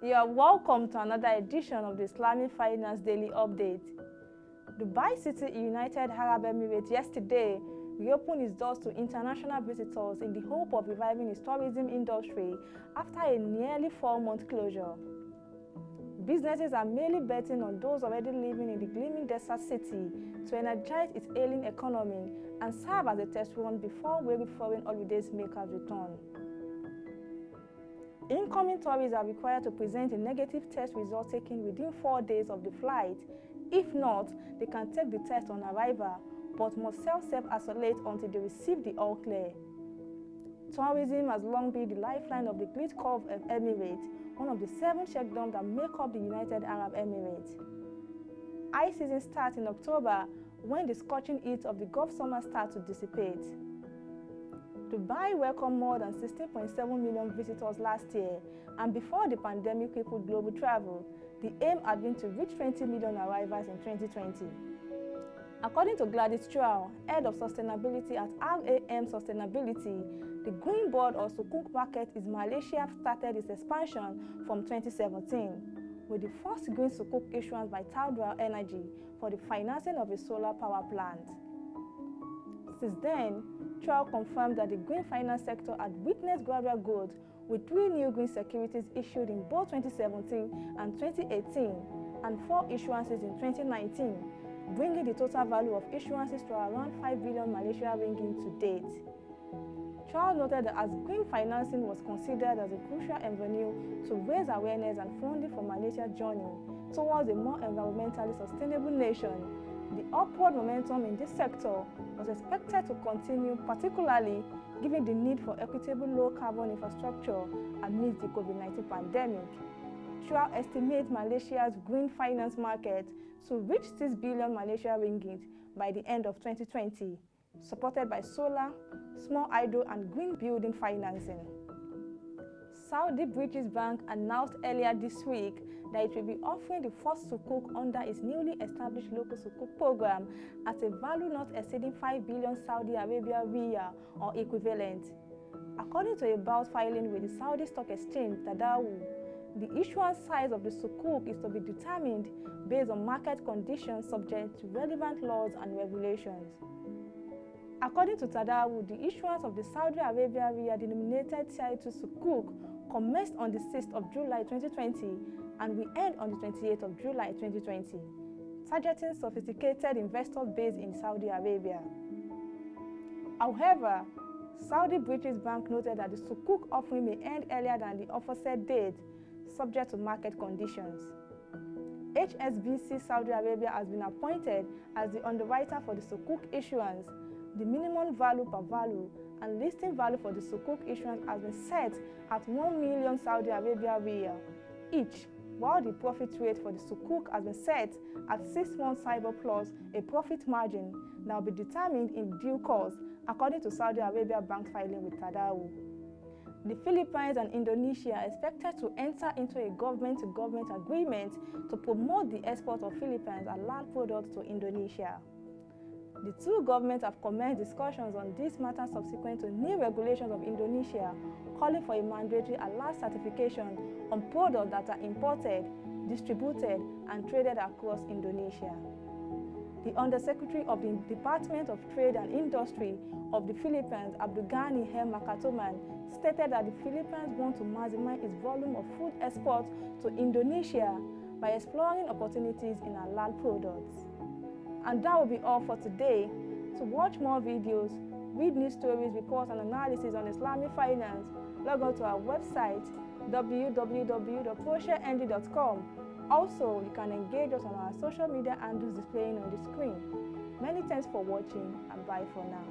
You are welcome to another edition of the Islamic Finance Daily Update. Dubai City United Arab Emirates yesterday reopened its doors to international visitors in the hope of reviving its tourism industry after a nearly 4-month closure. Businesses are mainly betting on those already living in the gleaming desert city to energize its ailing economy and serve as a test run before weary foreign holidays makers return. Incoming tourists are required to present a negative test result taken within 4 days of the flight. If not, they can take the test on arrival, but must self-isolate until they receive the all clear. Tourism has long been the lifeline of the Great Gulf Emirates, one of the 7 sheikdoms that make up the United Arab Emirates. High season starts in October when the scorching heat of the Gulf summer starts to dissipate. Dubai welcomed more than 16.7 million visitors last year, and before the pandemic crippled global travel, the aim had been to reach 20 million arrivals in 2020. According to Gladys Chua, head of sustainability at RAM Sustainability, the green board or Sukuk market in Malaysia started its expansion from 2017, with the first green Sukuk issuance by Tadawul Energy for the financing of a solar power plant. Since then, Chua confirmed that the green finance sector had witnessed gradual growth, with 3 new green securities issued in both 2017 and 2018 and 4 issuances in 2019, bringing the total value of issuances to around 5 billion Malaysian ringgit to date. Chua noted that as green financing was considered as a crucial avenue to raise awareness and funding for Malaysia's journey towards a more environmentally sustainable nation, the upward momentum in this sector was expected to continue, particularly given the need for equitable low-carbon infrastructure amidst the COVID-19 pandemic. Chua estimates Malaysia's green finance market to reach 6 billion Malaysian ringgit by the end of 2020, supported by solar, small hydro and green building financing. Saudi British Bank announced earlier this week that it will be offering the first Sukuk under its newly established local Sukuk program at a value not exceeding 5 billion Saudi Arabia Riyal or equivalent. According to a bound filing with the Saudi Stock Exchange, Tadawul, the issuance size of the Sukuk is to be determined based on market conditions subject to relevant laws and regulations. According to Tadawul, the issuance of the Saudi Arabia Riyal denominated Tier II Sukuk commenced on the 6th of July 2020 and will end on the 28th of July 2020, targeting sophisticated investors based in Saudi Arabia. However, Saudi British Bank noted that the Sukuk offering may end earlier than the aforesaid date, subject to market conditions. HSBC Saudi Arabia has been appointed as the underwriter for the Sukuk issuance. The minimum value per value and listing value for the Sukuk issuance has been set at 1 million Saudi Arabia Riyal each, while the profit rate for the Sukuk has been set at 6 months SIBOR plus a profit margin that will be determined in due course, according to Saudi Arabia Bank's filing with Tadawul. The Philippines and Indonesia are expected to enter into a government-to-government agreement to promote the export of Philippines Halal products to Indonesia. The two governments have commenced discussions on this matter subsequent to new regulations of Indonesia calling for a mandatory Halal certification on products that are imported, distributed, and traded across Indonesia. The Undersecretary of the Department of Trade and Industry of the Philippines, Abdulghani M. Makatoman, stated that the Philippines want to maximize its volume of food exports to Indonesia by exploring opportunities in Halal products. And that will be all for today. To watch more videos, read news stories, reports, and analysis on Islamic finance, log on to our website www.prosharend.com. Also, you can engage us on our social media handles displaying on the screen. Many thanks for watching, and bye for now.